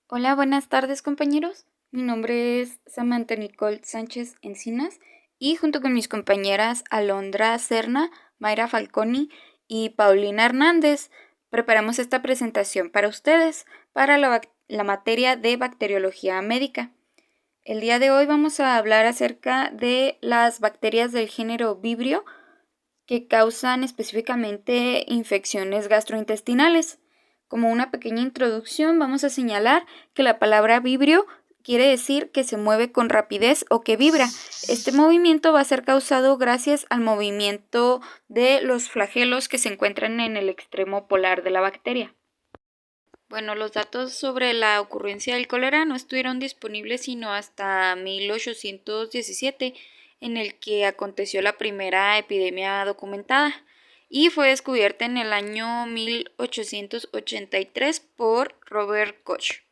Hola, buenas tardes compañeros. Mi nombre es Samantha Nicole Sánchez Encinas y junto con mis compañeras Alondra Serna, Mayra Falconi y Paulina Hernández preparamos esta presentación para ustedes para la materia de bacteriología médica. El día de hoy vamos a hablar acerca de las bacterias del género Vibrio que causan específicamente infecciones gastrointestinales. Como una pequeña introducción, vamos a señalar que la palabra vibrio quiere decir que se mueve con rapidez o que vibra. Este movimiento va a ser causado gracias al movimiento de los flagelos que se encuentran en el extremo polar de la bacteria. Bueno, los datos sobre la ocurrencia del cólera no estuvieron disponibles sino hasta 1817, en el que aconteció la primera epidemia documentada y fue descubierta en el año 1883 por Robert Koch.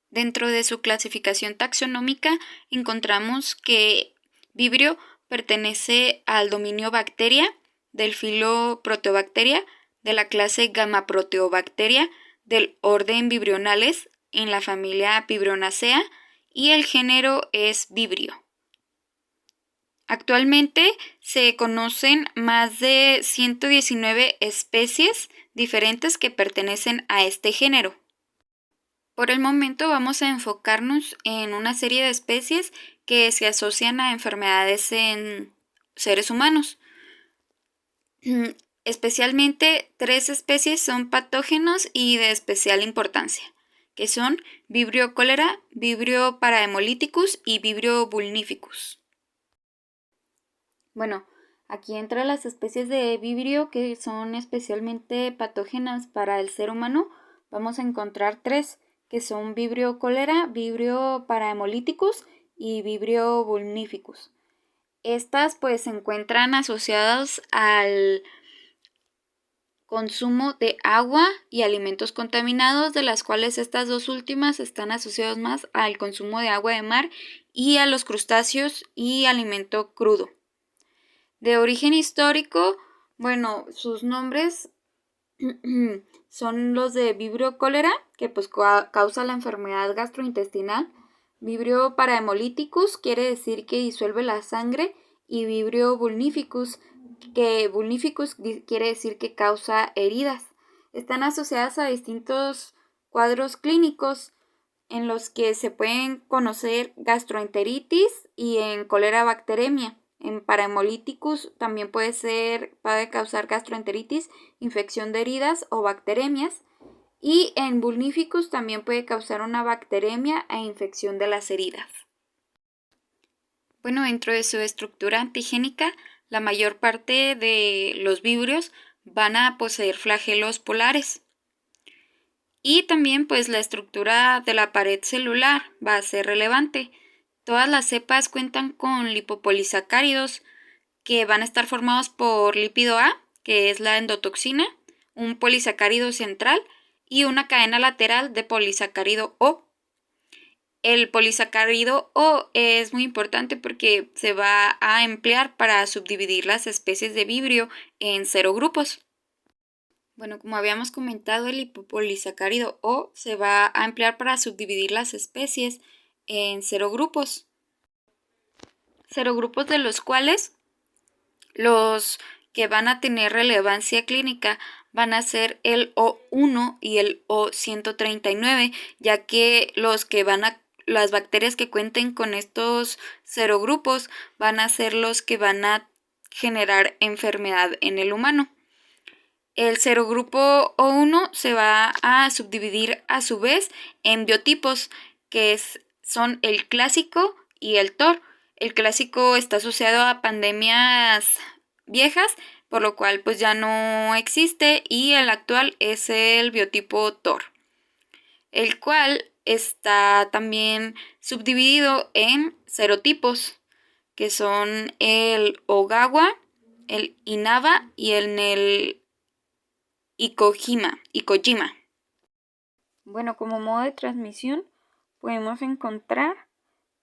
Dentro de su clasificación taxonómica encontramos que Vibrio pertenece al dominio Bacteria, del filo Proteobacteria, de la clase Gammaproteobacteria, del orden Vibrionales, en la familia Vibrionaceae, y el género es Vibrio. Actualmente se conocen más de 119 especies diferentes que pertenecen a este género. Por el momento vamos a enfocarnos en una serie de especies que se asocian a enfermedades en seres humanos. Especialmente 3 especies son patógenos y de especial importancia, que son Vibrio cholera, Vibrio parahemolyticus y Vibrio vulnificus. Bueno, aquí entre las especies de Vibrio que son especialmente patógenas para el ser humano, vamos a encontrar 3, que son Vibrio cholera, Vibrio parahemolyticus y Vibrio vulnificus. Estas pues se encuentran asociadas al consumo de agua y alimentos contaminados, de las cuales estas dos últimas están asociadas más al consumo de agua de mar y a los crustáceos y alimento crudo. De origen histórico, bueno, sus nombres son los de Vibrio cholera, que pues causa la enfermedad gastrointestinal. Vibrio parahemolyticus quiere decir que disuelve la sangre, y Vibrio vulnificus, que vulnificus quiere decir que causa heridas. Están asociadas a distintos cuadros clínicos en los que se pueden conocer gastroenteritis y en cólera bacteremia. En parahemolyticus también puede causar gastroenteritis, infección de heridas o bacteremias. Y en vulnificus también puede causar una bacteremia e infección de las heridas. Bueno, dentro de su estructura antigénica, la mayor parte de los vibrios van a poseer flagelos polares. Y también pues la estructura de la pared celular va a ser relevante. Todas las cepas cuentan con lipopolisacáridos que van a estar formados por lípido A, que es la endotoxina, un polisacárido central y una cadena lateral de polisacárido O. El polisacárido O es muy importante porque se va a emplear para subdividir las especies de vibrio en serogrupos. Bueno, como habíamos comentado, el lipopolisacárido O se va a emplear para subdividir las especies en serogrupos. Serogrupos de los cuales los que van a tener relevancia clínica van a ser el O1 y el O139, ya que las bacterias que cuenten con estos serogrupos van a ser los que van a generar enfermedad en el humano. El serogrupo O1 se va a subdividir a su vez en biotipos, que son el clásico y el TOR. El clásico está asociado a pandemias viejas, por lo cual pues ya no existe, y el actual es el biotipo TOR, el cual está también subdividido en serotipos, que son el Ogawa, el Inaba y el Kojima. Bueno, como modo de transmisión podemos encontrar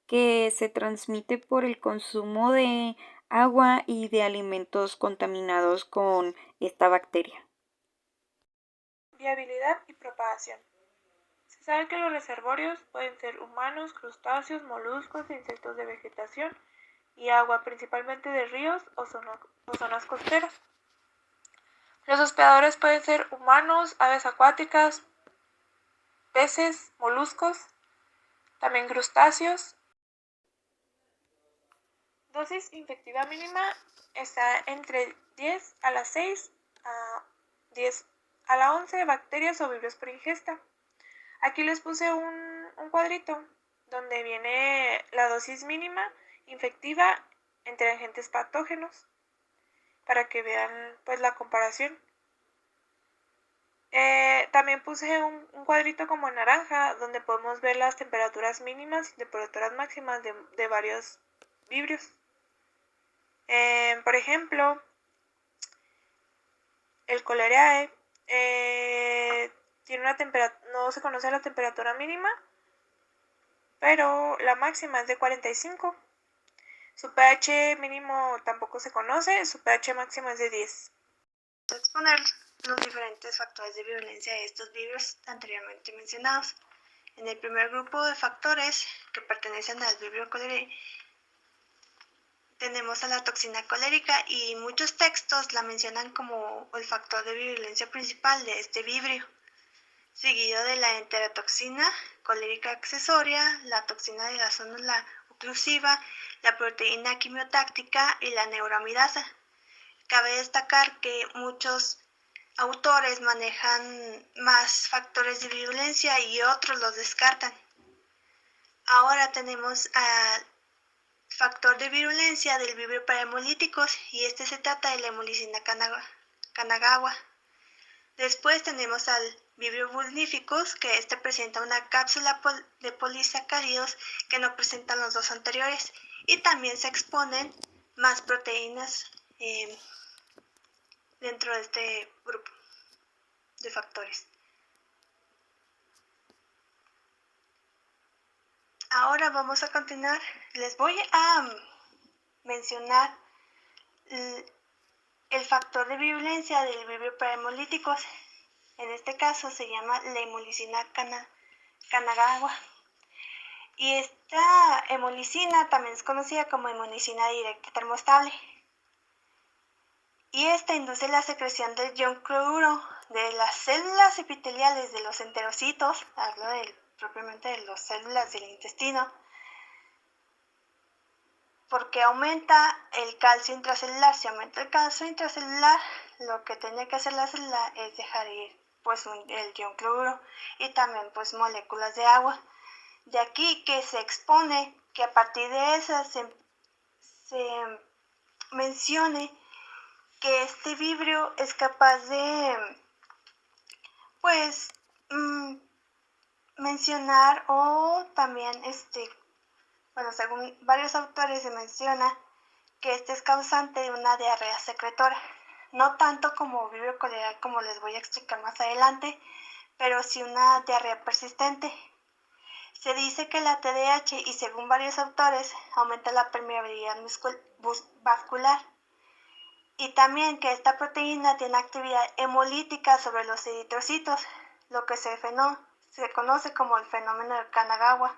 que se transmite por el consumo de agua y de alimentos contaminados con esta bacteria. viabilidad y propagación. Se sabe que los reservorios pueden ser humanos, crustáceos, moluscos e insectos de vegetación y agua, principalmente de ríos o zonas costeras. Los hospedadores pueden ser humanos, aves acuáticas, peces, moluscos, también crustáceos. Dosis infectiva mínima está entre 10 a la 6 a 10 a la 11 bacterias o virus por ingesta. Aquí les puse un cuadrito donde viene la dosis mínima infectiva entre agentes patógenos para que vean pues la comparación. También puse un cuadrito como en naranja donde podemos ver las temperaturas mínimas y temperaturas máximas de varios vibrios. Por ejemplo, el Colereae tiene una temperatura, no se conoce la temperatura mínima, pero la máxima es de 45. Su pH mínimo tampoco se conoce, su pH máximo es de 10. Vamos a exponer los diferentes factores de virulencia de estos virus anteriormente mencionados. En el primer grupo de factores que pertenecen al Vibrio cholerae tenemos a la toxina colérica y muchos textos la mencionan como el factor de virulencia principal de este vibrio, seguido de la enterotoxina colérica accesoria, la toxina de la zónula oclusiva, la proteína quimiotáctica y la neuroamidasa. Cabe destacar que muchos autores manejan más factores de virulencia y otros los descartan. Ahora tenemos al factor de virulencia del vibrio para hemolíticos y este se trata de la hemolicina Kanagawa. Después tenemos al vibrio vulnificus, que este presenta una cápsula de polisacáridos que no presentan los dos anteriores, y también se exponen más proteínas dentro de este grupo de factores. Ahora vamos a continuar. Les voy a mencionar el factor de virulencia del vibrio para hemolíticos. En este caso se llama la hemolicina Kanagawa. Y esta hemolicina también es conocida como hemolicina directa termostable. Y esta induce la secreción del ion cloruro de las células epiteliales de los enterocitos, hablo propiamente de las células del intestino, porque aumenta el calcio intracelular. Si aumenta el calcio intracelular, lo que tiene que hacer la célula es dejar ir pues el ion cloruro y también pues moléculas de agua. De aquí que se expone que a partir de esas se mencione que este vibrio es capaz de pues mencionar o también según varios autores se menciona que este es causante de una diarrea secretora, no tanto como vibrio cholerae como les voy a explicar más adelante, pero sí una diarrea persistente. Se dice que la TDAH, y según varios autores, aumenta la permeabilidad vascular, y también que esta proteína tiene actividad hemolítica sobre los eritrocitos, lo que se conoce como el fenómeno del Kanagawa.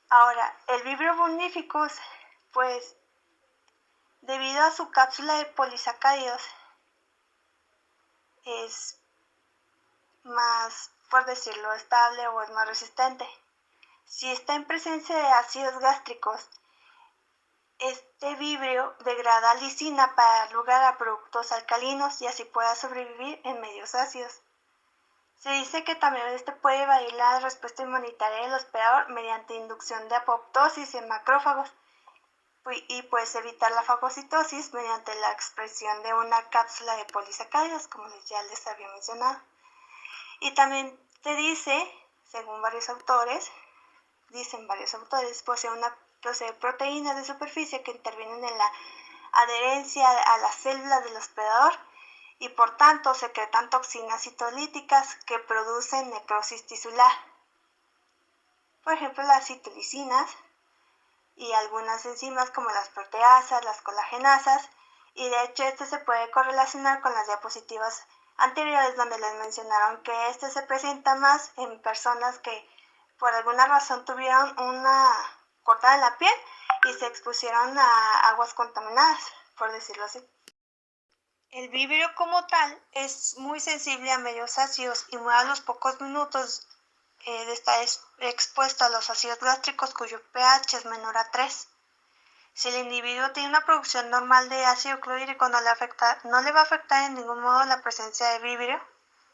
Ahora, el vibrio vulnificus, pues debido a su cápsula de polisacáridos, es más, por decirlo, estable o es más resistente. Si está en presencia de ácidos gástricos, este vibrio degrada lisina para dar lugar a productos alcalinos y así pueda sobrevivir en medios ácidos. Se dice que también puede evadir la respuesta inmunitaria del hospedador mediante inducción de apoptosis en macrófagos y pues evitar la fagocitosis mediante la expresión de una cápsula de polisacáridos, como ya les había mencionado. Y también se dice, según varios autores, posee proteínas de superficie que intervienen en la adherencia a las células del hospedador y por tanto secretan toxinas citolíticas que producen necrosis tisular. Por ejemplo, las citolicinas y algunas enzimas como las proteasas, las colagenasas, y de hecho esto se puede correlacionar con las diapositivas anteriores donde les mencionaron que este se presenta más en personas que por alguna razón tuvieron una cortada en la piel y se expusieron a aguas contaminadas, por decirlo así. El vibrio como tal es muy sensible a medios ácidos y muere a los pocos minutos de estar expuesto a los ácidos gástricos cuyo pH es menor a 3. Si el individuo tiene una producción normal de ácido clorhídrico no le va a afectar en ningún modo la presencia de vibrio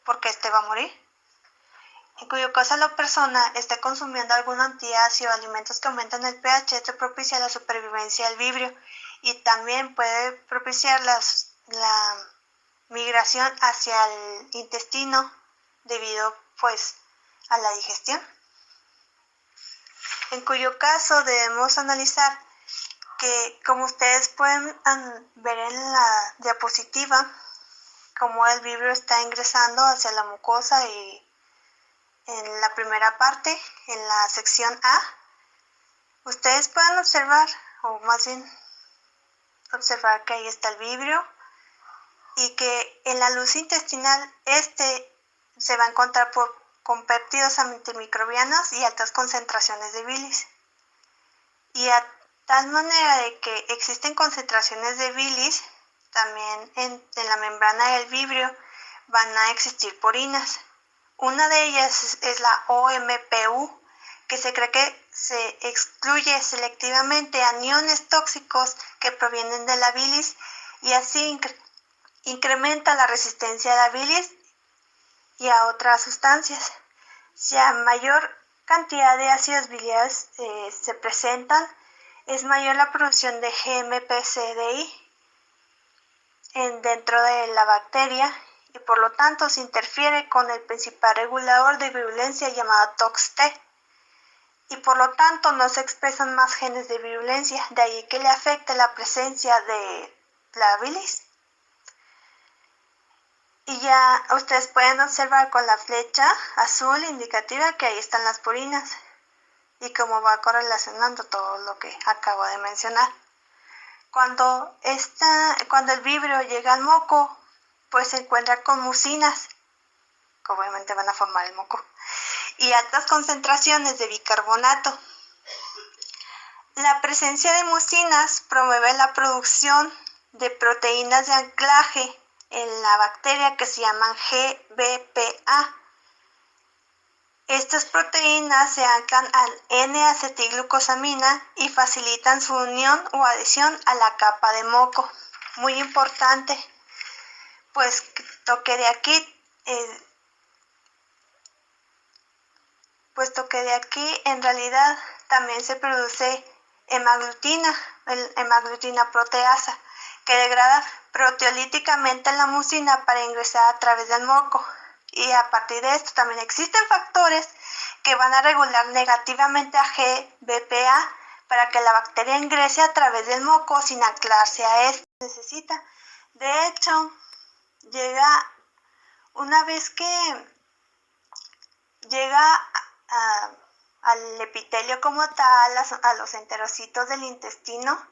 porque este va a morir. En cuyo caso la persona esté consumiendo algún antiácido o alimentos que aumentan el pH, esto propicia la supervivencia del vibrio y también puede propiciar la migración hacia el intestino debido pues a la digestión. En cuyo caso debemos analizar que, como ustedes pueden ver en la diapositiva, como el vibrio está ingresando hacia la mucosa y en la primera parte, en la sección A, ustedes pueden observar, o más bien observar que ahí está el vibrio y que en la luz intestinal se va a encontrar con péptidos antimicrobianos y altas concentraciones de bilis. Y a tal manera de que existen concentraciones de bilis, también en la membrana del vibrio van a existir porinas. Una de ellas es la OMPU, que se cree que se excluye selectivamente aniones tóxicos que provienen de la bilis y así incrementa la resistencia a la bilis y a otras sustancias. Si a mayor cantidad de ácidos biliares se presentan, es mayor la producción de GMPCDI dentro de la bacteria y por lo tanto se interfiere con el principal regulador de virulencia llamado TOX-T y por lo tanto no se expresan más genes de virulencia, de ahí que le afecte la presencia de la bilis. Y ya ustedes pueden observar con la flecha azul indicativa que ahí están las purinas y cómo va correlacionando todo lo que acabo de mencionar. Cuando el vibrio llega al moco, pues se encuentra con mucinas, que obviamente van a formar el moco, y altas concentraciones de bicarbonato. La presencia de mucinas promueve la producción de proteínas de anclaje en la bacteria que se llaman GBPA. Estas proteínas se anclan al N-acetilglucosamina y facilitan su unión o adhesión a la capa de moco. Muy importante, puesto que de aquí en realidad también se produce hemaglutina proteasa, que degrada proteolíticamente la mucina para ingresar a través del moco. Y a partir de esto también existen factores que van a regular negativamente a GBPA para que la bacteria ingrese a través del moco sin anclarse a este. Necesita. De hecho, una vez que llega al epitelio como tal, a los enterocitos del intestino,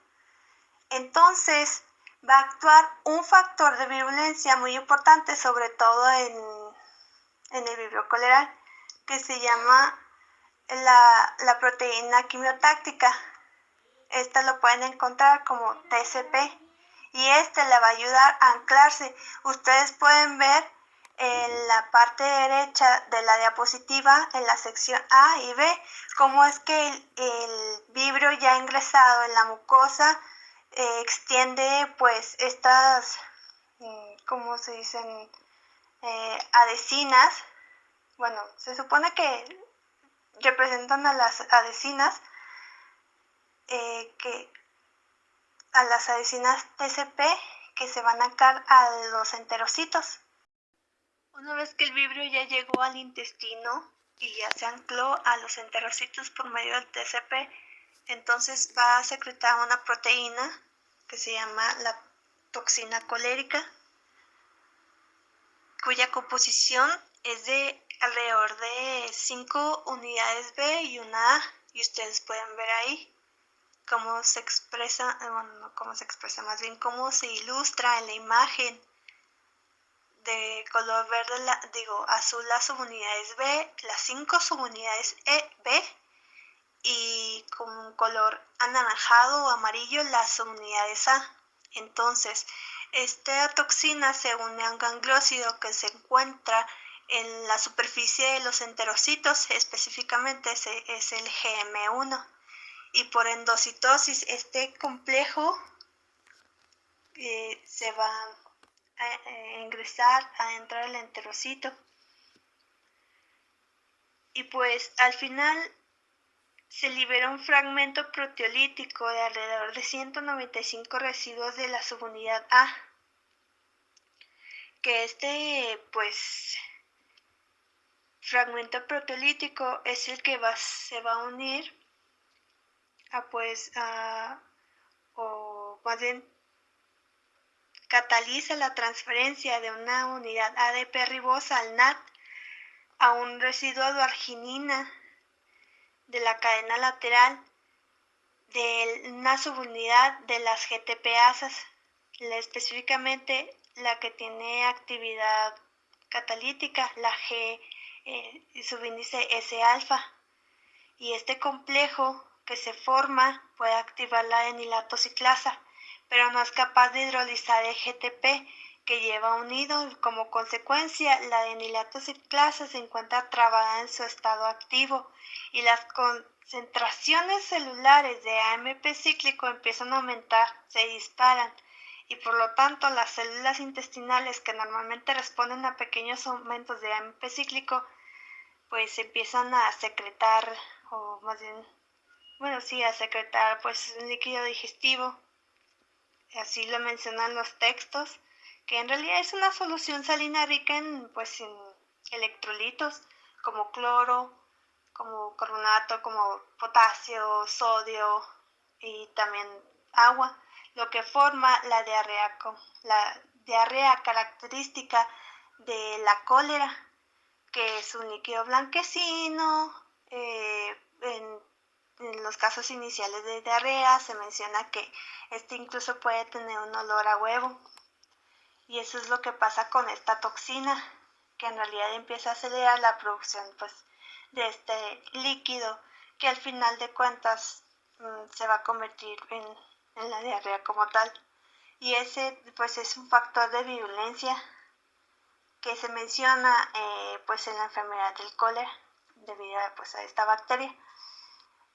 entonces va a actuar un factor de virulencia muy importante, sobre todo en el vibrio coleral, que se llama la proteína quimiotáctica. Esta lo pueden encontrar como TCP y le va a ayudar a anclarse. Ustedes pueden ver en la parte derecha de la diapositiva, en la sección A y B, cómo es que el vibrio ya ingresado en la mucosa extiende pues estas, ¿cómo se dicen? Adhesinas. Bueno, se supone que representan a las adhesinas, a las adhesinas TCP que se van a anclar a los enterocitos. Una vez que el vibrio ya llegó al intestino y ya se ancló a los enterocitos por medio del TCP, entonces va a secretar una proteína que se llama la toxina colérica, cuya composición es de alrededor de 5 unidades B y una A, y ustedes pueden ver ahí cómo se expresa, más bien cómo se ilustra en la imagen de color verde, azul las subunidades B, las 5 subunidades B, y con un color anaranjado o amarillo las subunidades A. Entonces, esta toxina se une a un gangliósido que se encuentra en la superficie de los enterocitos, específicamente es el GM1. Y por endocitosis, este complejo se va a ingresar adentro del enterocito. Y pues al final se libera un fragmento proteolítico de alrededor de 195 residuos de la subunidad A, que pues fragmento proteolítico es el que se va a unir o más bien cataliza la transferencia de una unidad ADP ribosa al NAT a un residuo de arginina de la cadena lateral de una subunidad de las GTPasas, específicamente la que tiene actividad catalítica, la G subíndice S-alfa. Y este complejo que se forma puede activar la enilatociclasa, pero no es capaz de hidrolizar el GTP que lleva unido. Como consecuencia, la enilatociclasa se encuentra trabada en su estado activo y las concentraciones celulares de AMP cíclico empiezan a aumentar, se disparan, y por lo tanto las células intestinales que normalmente responden a pequeños aumentos de AMP cíclico pues empiezan a secretar, o más bien, a secretar pues un líquido digestivo. Así lo mencionan los textos, que en realidad es una solución salina rica en electrolitos como cloro, como carbonato, como potasio, sodio y también agua, lo que forma la diarrea característica de la cólera, que es un líquido blanquecino. En los casos iniciales de diarrea se menciona que incluso puede tener un olor a huevo. Y eso es lo que pasa con esta toxina, que en realidad empieza a acelerar la producción de este líquido, que al final de cuentas se va a convertir en la diarrea como tal. Y ese pues es un factor de virulencia que se menciona en la enfermedad del cólera debido a esta bacteria.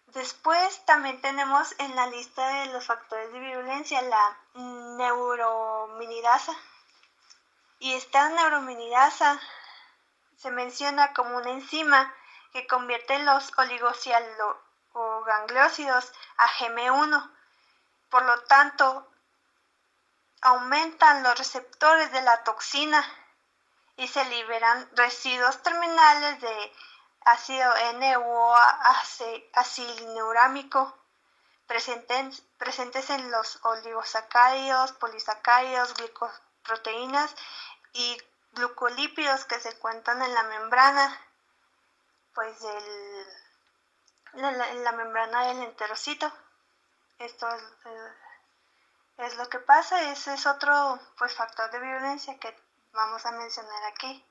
Después también tenemos en la lista de los factores de virulencia la neurominidasa. Y esta neurominidasa se menciona como una enzima que convierte los oligocianogangliósidos a GM1. Por lo tanto, aumentan los receptores de la toxina y se liberan residuos terminales de ácido N-acilneurámico presentes en los oligosacáridos, polisacáridos, glicoproteínas y glucolípidos que se encuentran en la membrana, en la membrana del enterocito. Esto es lo que pasa. Ese es otro factor de virulencia que vamos a mencionar aquí.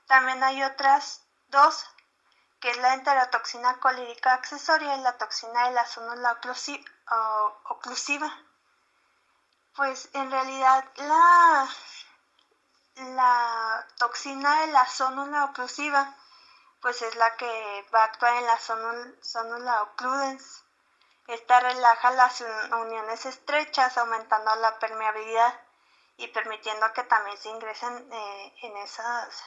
También hay otras dos, que es la enterotoxina colírica accesoria y la toxina de la zónula oclusiva. Pues en realidad la toxina de la zónula oclusiva pues es la que va a actuar en la zónula occludens. Esta relaja las uniones estrechas, aumentando la permeabilidad y permitiendo que también se ingresen en esas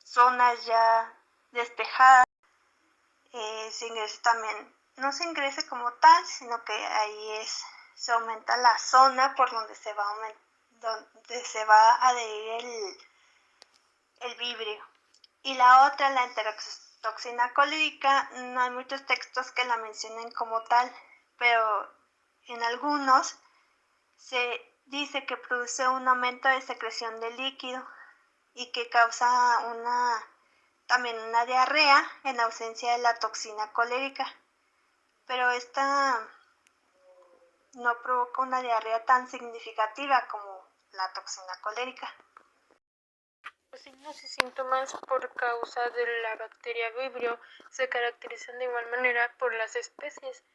zonas ya despejadas. No se ingrese como tal, sino que ahí se aumenta la zona por donde se va a adherir el vibrio. Y la otra, la enterotoxina colírica, no hay muchos textos que la mencionen como tal, pero en algunos se dice que produce un aumento de secreción de líquido y que causa también una diarrea en ausencia de la toxina colérica, pero esta no provoca una diarrea tan significativa como la toxina colérica. Los signos y síntomas por causa de la bacteria Vibrio se caracterizan de igual manera por las especies.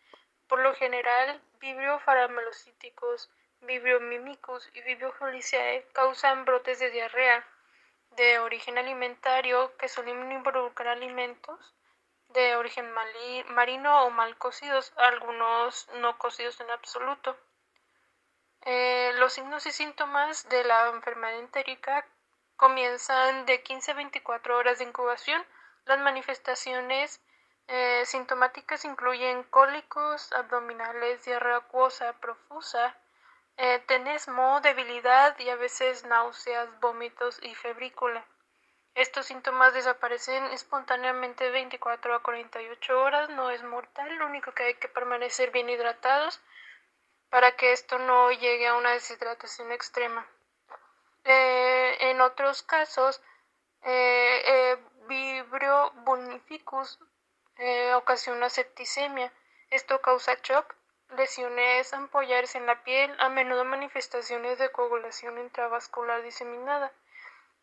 Por lo general, Vibrio paramelocíticos, Vibrio mimicus y Vibrio felicae causan brotes de diarrea de origen alimentario que suelen involucrar alimentos de origen marino o mal cocidos, algunos no cocidos en absoluto. Los signos y síntomas de la enfermedad entérica comienzan de 15 a 24 horas de incubación. Las manifestaciones sintomáticas incluyen cólicos abdominales, diarrea acuosa profusa, tenesmo, debilidad y a veces náuseas, vómitos y febrícula. Estos síntomas desaparecen espontáneamente de 24 a 48 horas, no es mortal, lo único que hay que permanecer bien hidratados para que esto no llegue a una deshidratación extrema. En otros casos, Vibrio vulnificus ocasiona septicemia. Esto causa shock, lesiones ampollares en la piel, a menudo manifestaciones de coagulación intravascular diseminada,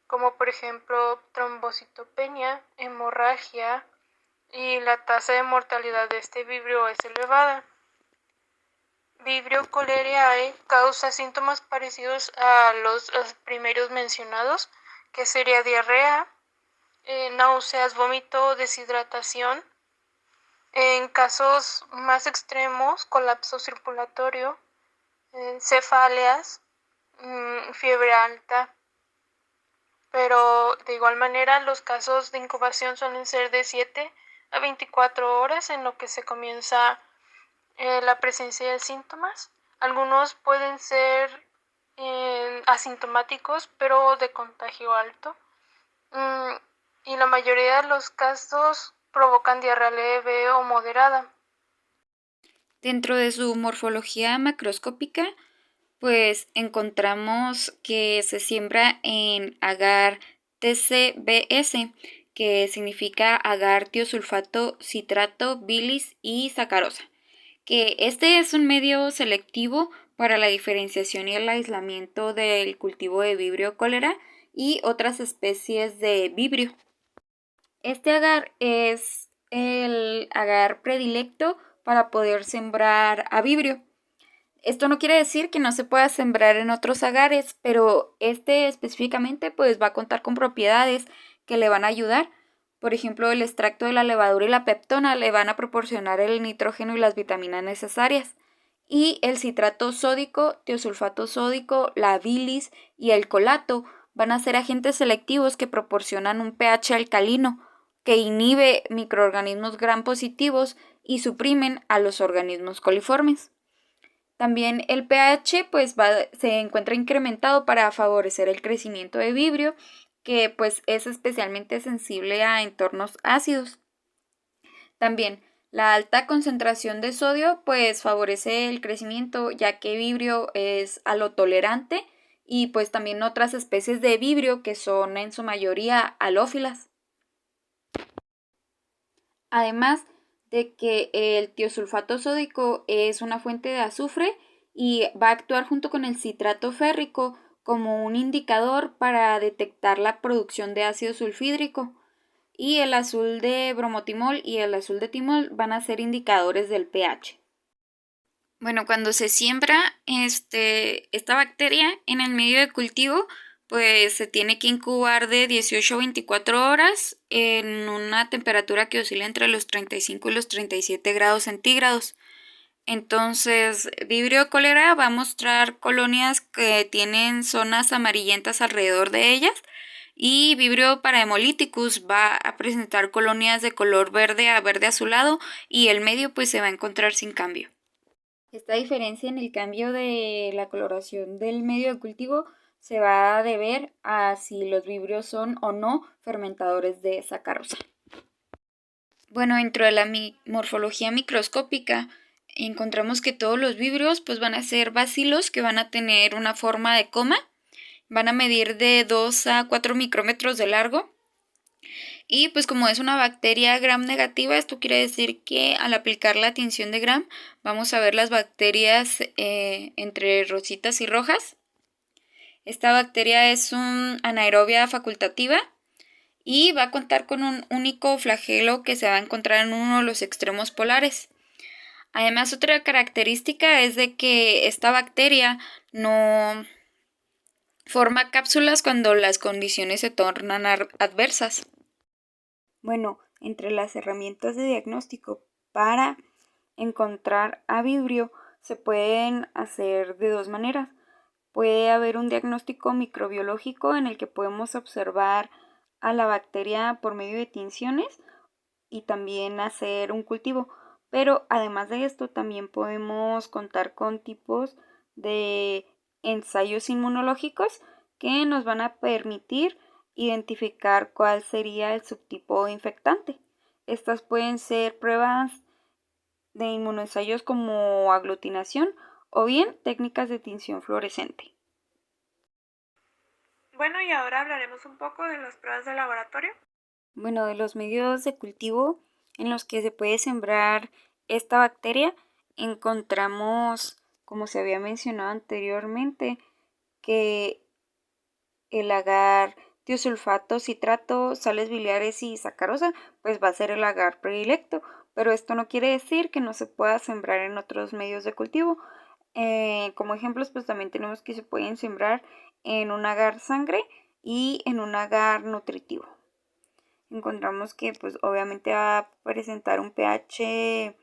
como por ejemplo trombocitopenia, hemorragia, y la tasa de mortalidad de este vibrio es elevada. Vibrio cholerae causa síntomas parecidos a los primeros mencionados, que sería diarrea, náuseas, vómito, deshidratación. En casos más extremos, colapso circulatorio, cefaleas, fiebre alta. Pero de igual manera los casos de incubación suelen ser de 7 a 24 horas en lo que se comienza la presencia de síntomas. Algunos pueden ser asintomáticos pero de contagio alto, y la mayoría de los casos provocan diarrea leve o moderada. Dentro de su morfología macroscópica, pues encontramos que se siembra en agar TCBS, que significa agar tiosulfato citrato bilis y sacarosa, que este es un medio selectivo para la diferenciación y el aislamiento del cultivo de Vibrio cholera y otras especies de Vibrio. Este agar es el agar predilecto para poder sembrar a Vibrio. Esto no quiere decir que no se pueda sembrar en otros agares, pero este específicamente pues va a contar con propiedades que le van a ayudar. Por ejemplo, el extracto de la levadura y la peptona le van a proporcionar el nitrógeno y las vitaminas necesarias. Y el citrato sódico, tiosulfato sódico, la bilis y el colato van a ser agentes selectivos que proporcionan un pH alcalino que inhibe microorganismos gram positivos y suprimen a los organismos coliformes. También el pH pues se encuentra incrementado para favorecer el crecimiento de Vibrio, que pues es especialmente sensible a entornos ácidos. También la alta concentración de sodio pues favorece el crecimiento, ya que Vibrio es halotolerante, y pues también otras especies de Vibrio que son en su mayoría halófilas. Además de que el tiosulfato sódico es una fuente de azufre y va a actuar junto con el citrato férrico como un indicador para detectar la producción de ácido sulfídrico, y el azul de bromotimol y el azul de timol van a ser indicadores del pH. Bueno, cuando se siembra esta bacteria en el medio de cultivo, pues se tiene que incubar de 18 a 24 horas en una temperatura que oscila entre los 35 y los 37 grados centígrados. Entonces, Vibrio cholera va a mostrar colonias que tienen zonas amarillentas alrededor de ellas, y Vibrio parahemolyticus va a presentar colonias de color verde a verde azulado, y el medio pues se va a encontrar sin cambio. Esta diferencia en el cambio de la coloración del medio de cultivo se va a deber a si los vibrios son o no fermentadores de sacarosa. Bueno, dentro de la morfología microscópica encontramos que todos los vibrios pues van a ser bacilos que van a tener una forma de coma, van a medir de 2 a 4 micrómetros de largo. Y pues como es una bacteria gram negativa, esto quiere decir que al aplicar la tinción de gram vamos a ver las bacterias entre rositas y rojas. Esta bacteria es un anaerobia facultativa y va a contar con un único flagelo que se va a encontrar en uno de los extremos polares. Además, otra característica es de que esta bacteria no forma cápsulas cuando las condiciones se tornan adversas. Bueno, entre las herramientas de diagnóstico para encontrar a Vibrio se pueden hacer de dos maneras. Puede haber un diagnóstico microbiológico en el que podemos observar a la bacteria por medio de tinciones y también hacer un cultivo. Pero además de esto también podemos contar con tipos de ensayos inmunológicos que nos van a permitir identificar cuál sería el subtipo infectante. Estas pueden ser pruebas de inmunoensayos como aglutinación o bien técnicas de tinción fluorescente. Bueno, y ahora hablaremos un poco de las pruebas de laboratorio. Bueno, de los medios de cultivo en los que se puede sembrar esta bacteria, encontramos, como se había mencionado anteriormente, que el agar tiosulfato, citrato, sales biliares y sacarosa, pues va a ser el agar predilecto, pero esto no quiere decir que no se pueda sembrar en otros medios de cultivo. Como ejemplos, pues también tenemos que se pueden sembrar en un agar sangre y en un agar nutritivo. Encontramos que pues obviamente va a presentar un pH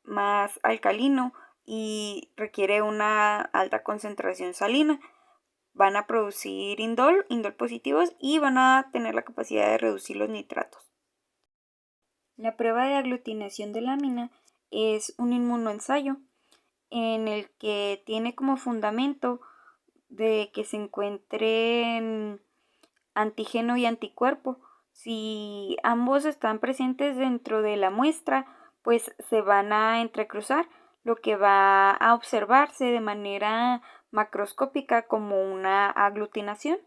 más alcalino y requiere una alta concentración salina. Van a producir indol positivos y van a tener la capacidad de reducir los nitratos. La prueba de aglutinación de lámina es un inmunoensayo en el que tiene como fundamento de que se encuentren antígeno y anticuerpo. Si ambos están presentes dentro de la muestra, pues se van a entrecruzar, lo que va a observarse de manera macroscópica como una aglutinación.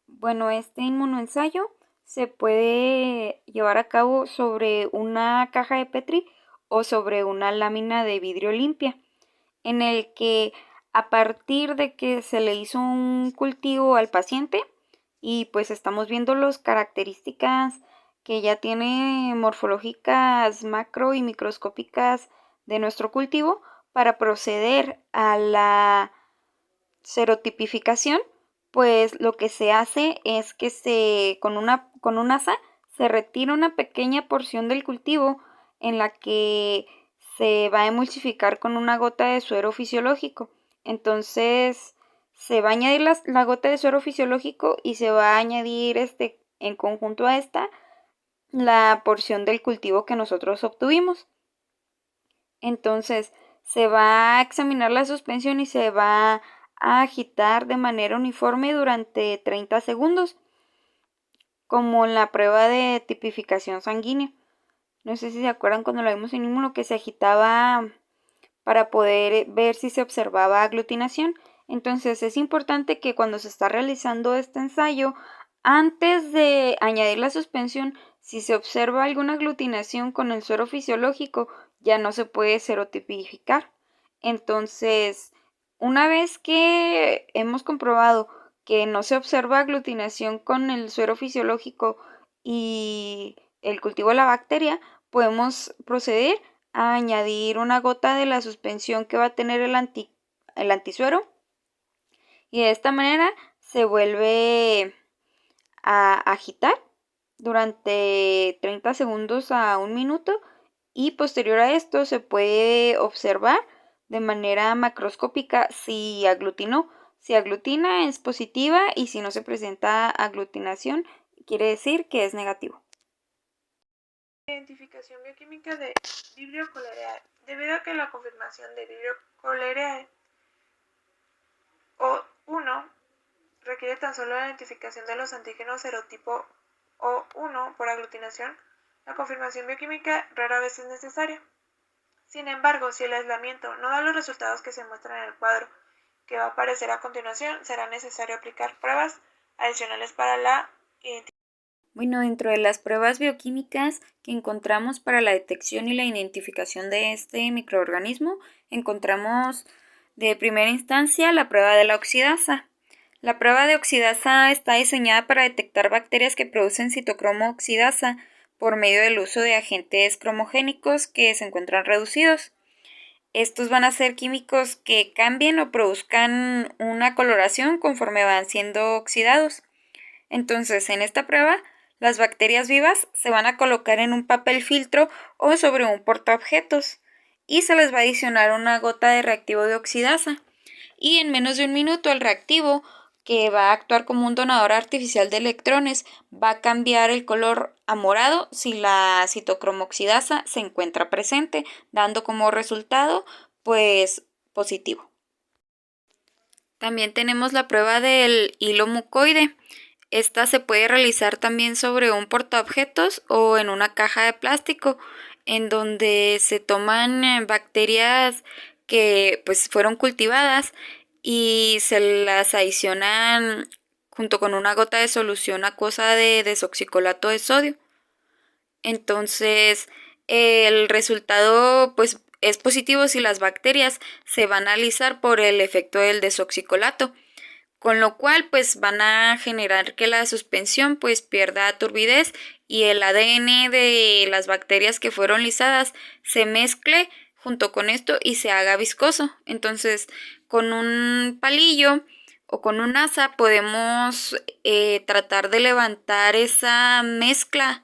Bueno, este inmunoensayo se puede llevar a cabo sobre una caja de Petri o sobre una lámina de vidrio limpia, en el que a partir de que se le hizo un cultivo al paciente y pues estamos viendo las características que ya tiene morfológicas macro y microscópicas de nuestro cultivo para proceder a la serotipificación, pues lo que se hace es que con un asa se retira una pequeña porción del cultivo en la que se va a emulsificar con una gota de suero fisiológico. Entonces se va a añadir la gota de suero fisiológico y se va a añadir en conjunto a esta la porción del cultivo que nosotros obtuvimos. Entonces se va a examinar la suspensión y se va a agitar de manera uniforme durante 30 segundos, como en la prueba de tipificación sanguínea. No sé si se acuerdan cuando lo vimos en inmuno que se agitaba para poder ver si se observaba aglutinación. Entonces es importante que cuando se está realizando este ensayo, antes de añadir la suspensión, si se observa alguna aglutinación con el suero fisiológico, ya no se puede serotipificar. Entonces, una vez que hemos comprobado que no se observa aglutinación con el suero fisiológico y el cultivo de la bacteria, podemos proceder a añadir una gota de la suspensión que va a tener el antisuero y de esta manera se vuelve a agitar durante 30 segundos a 1 minuto y posterior a esto se puede observar de manera macroscópica si aglutinó. Si aglutina es positiva y si no se presenta aglutinación quiere decir que es negativo. Identificación bioquímica de Vibrio cholerae. Debido a que la confirmación de Vibrio cholerae O1 requiere tan solo la identificación de los antígenos serotipo O1 por aglutinación, la confirmación bioquímica rara vez es necesaria. Sin embargo, si el aislamiento no da los resultados que se muestran en el cuadro que va a aparecer a continuación, será necesario aplicar pruebas adicionales para la identificación. Bueno, dentro de las pruebas bioquímicas que encontramos para la detección y la identificación de este microorganismo, encontramos de primera instancia la prueba de la oxidasa. La prueba de oxidasa está diseñada para detectar bacterias que producen citocromo oxidasa por medio del uso de agentes cromogénicos que se encuentran reducidos. Estos van a ser químicos que cambien o produzcan una coloración conforme van siendo oxidados. Entonces, en esta prueba, las bacterias vivas se van a colocar en un papel filtro o sobre un portaobjetos y se les va a adicionar una gota de reactivo de oxidasa. Y en menos de un minuto el reactivo, que va a actuar como un donador artificial de electrones, va a cambiar el color a morado si la citocromoxidasa se encuentra presente, dando como resultado, pues, positivo. También tenemos la prueba del hilo mucoide. Esta se puede realizar también sobre un portaobjetos o en una caja de plástico, en donde se toman bacterias que pues fueron cultivadas y se las adicionan junto con una gota de solución acuosa de desoxicolato de sodio. Entonces, el resultado pues es positivo si las bacterias se van a alisar por el efecto del desoxicolato, con lo cual pues van a generar que la suspensión pues pierda turbidez y el ADN de las bacterias que fueron lisadas se mezcle junto con esto y se haga viscoso. Entonces, con un palillo o con un asa podemos tratar de levantar esa mezcla.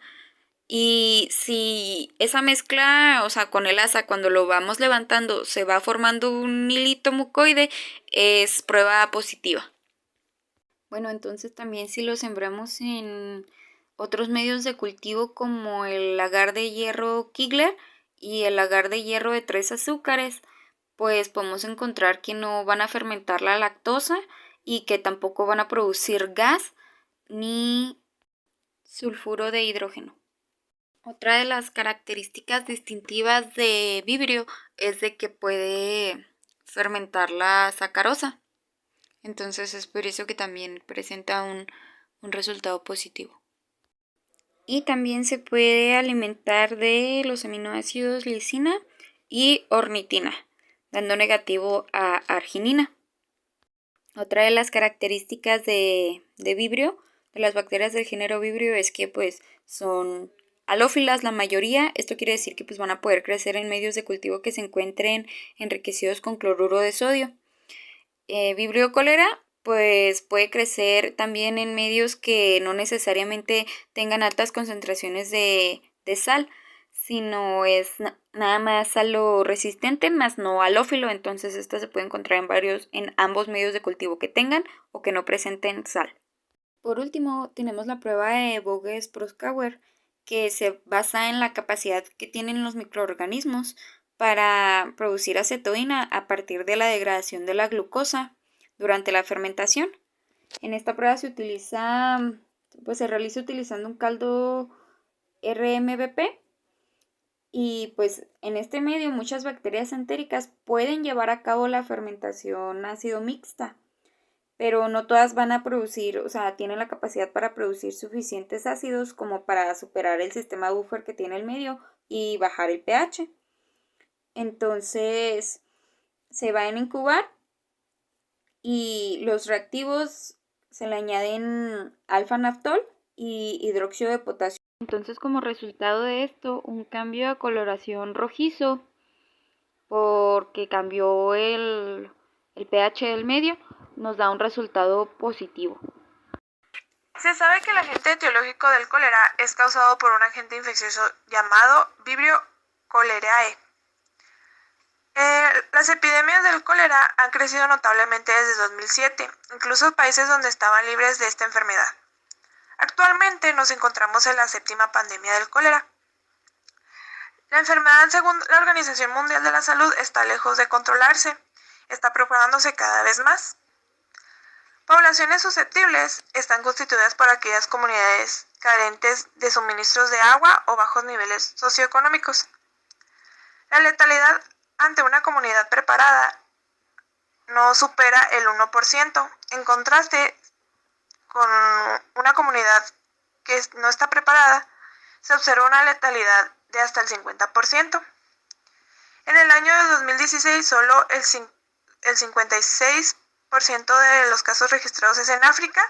Y si esa mezcla, o sea, con el asa, cuando lo vamos levantando, se va formando un hilito mucoide, es prueba positiva. Bueno, entonces también si lo sembramos en otros medios de cultivo como el agar de hierro Kigler y el agar de hierro de 3 azúcares, pues podemos encontrar que no van a fermentar la lactosa y que tampoco van a producir gas ni sulfuro de hidrógeno. Otra de las características distintivas de Vibrio es de que puede fermentar la sacarosa. Entonces es por eso que también presenta un resultado positivo. Y también se puede alimentar de los aminoácidos lisina y ornitina, dando negativo a arginina. Otra de las características de Vibrio, de las bacterias del género Vibrio, es que pues son halófilas la mayoría. Esto quiere decir que pues van a poder crecer en medios de cultivo que se encuentren enriquecidos con cloruro de sodio. Vibrio cholera pues puede crecer también en medios que no necesariamente tengan altas concentraciones de sal, sino es nada más haloresistente más no halófilo. Entonces esta se puede encontrar en ambos medios de cultivo que tengan o que no presenten sal. Por último, tenemos la prueba de Voges-Proskauer, que se basa en la capacidad que tienen los microorganismos para producir acetoína a partir de la degradación de la glucosa durante la fermentación. En esta prueba se realiza utilizando un caldo RMBP y pues en este medio muchas bacterias entéricas pueden llevar a cabo la fermentación ácido mixta, pero no todas van a producir, o sea, tienen la capacidad para producir suficientes ácidos como para superar el sistema buffer que tiene el medio y bajar el pH. Entonces, se van a incubar y los reactivos se le añaden alfa-naftol y hidróxido de potasio. Entonces, como resultado de esto, un cambio de coloración rojizo porque cambió el pH del medio, nos da un resultado positivo. Se sabe que el agente etiológico del cólera es causado por un agente infeccioso llamado Vibrio cholerae. Las epidemias del cólera han crecido notablemente desde 2007, incluso países donde estaban libres de esta enfermedad. Actualmente nos encontramos en la 7ª pandemia del cólera. La enfermedad, según la Organización Mundial de la Salud, está lejos de controlarse, está propagándose cada vez más. Poblaciones susceptibles están constituidas por aquellas comunidades carentes de suministros de agua o bajos niveles socioeconómicos. La letalidad ante una comunidad preparada no supera el 1%, en contraste con una comunidad que no está preparada, se observa una letalidad de hasta el 50%. En el año de 2016, solo el 56% de los casos registrados es en África,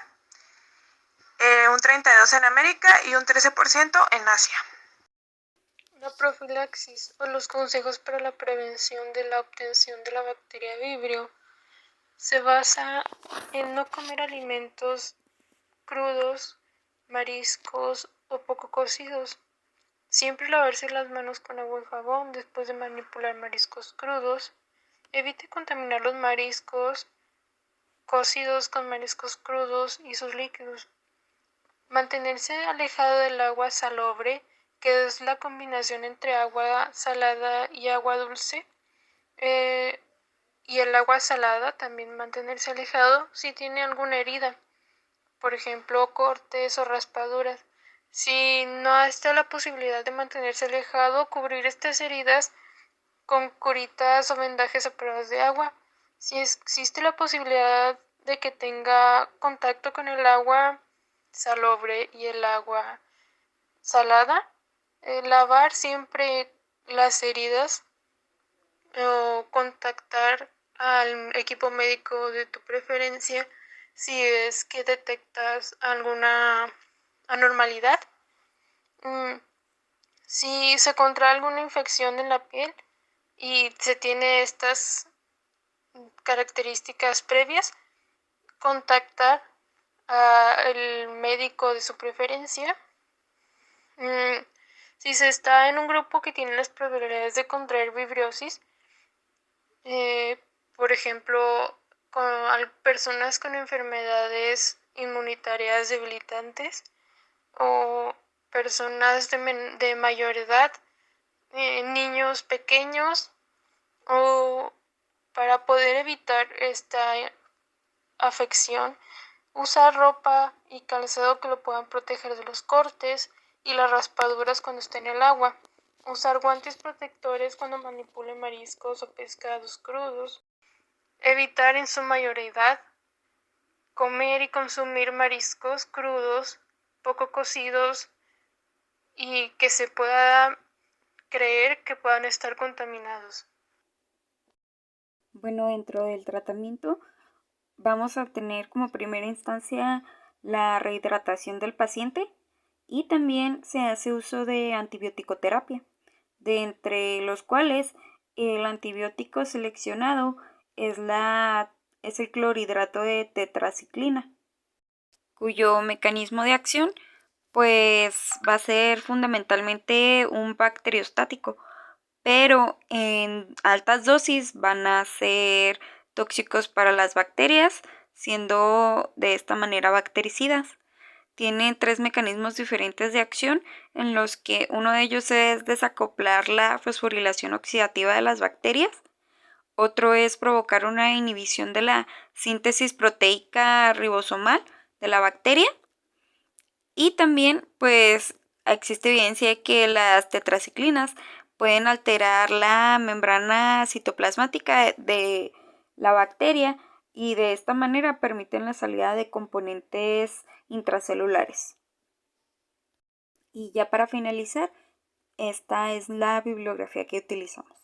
un 32% en América y un 13% en Asia. La profilaxis o los consejos para la prevención de la obtención de la bacteria Vibrio se basa en no comer alimentos crudos, mariscos o poco cocidos. Siempre lavarse las manos con agua y jabón después de manipular mariscos crudos. Evite contaminar los mariscos cocidos con mariscos crudos y sus líquidos. Mantenerse alejado del agua salobre, que es la combinación entre agua salada y agua dulce. Y el agua salada también mantenerse alejado si tiene alguna herida, por ejemplo cortes o raspaduras. Si no está la posibilidad de mantenerse alejado, cubrir estas heridas con curitas o vendajes a pruebas de agua. Si existe la posibilidad de que tenga contacto con el agua salobre y el agua salada, lavar siempre las heridas o contactar al equipo médico de tu preferencia si es que detectas alguna anormalidad. Si se contrae alguna infección en la piel y se tiene estas características previas, contactar al médico de su preferencia. Si se está en un grupo que tiene las probabilidades de contraer vibriosis, por ejemplo, con personas con enfermedades inmunitarias debilitantes o personas de mayor edad, niños pequeños, o para poder evitar esta afección, usar ropa y calzado que lo puedan proteger de los cortes y las raspaduras cuando esté en el agua. Usar guantes protectores cuando manipule mariscos o pescados crudos. Evitar en su mayoría comer y consumir mariscos crudos, poco cocidos y que se pueda creer que puedan estar contaminados. Bueno, dentro del tratamiento vamos a obtener como primera instancia la rehidratación del paciente y también se hace uso de antibioticoterapia, de entre los cuales el antibiótico seleccionado es el clorhidrato de tetraciclina, cuyo mecanismo de acción pues va a ser fundamentalmente un bacteriostático, pero en altas dosis van a ser tóxicos para las bacterias, siendo de esta manera bactericidas. Tiene 3 mecanismos diferentes de acción, en los que uno de ellos es desacoplar la fosforilación oxidativa de las bacterias, otro es provocar una inhibición de la síntesis proteica ribosomal de la bacteria, y también pues existe evidencia de que las tetraciclinas pueden alterar la membrana citoplasmática de la bacteria y de esta manera permiten la salida de componentes intracelulares. Y ya para finalizar, esta es la bibliografía que utilizamos.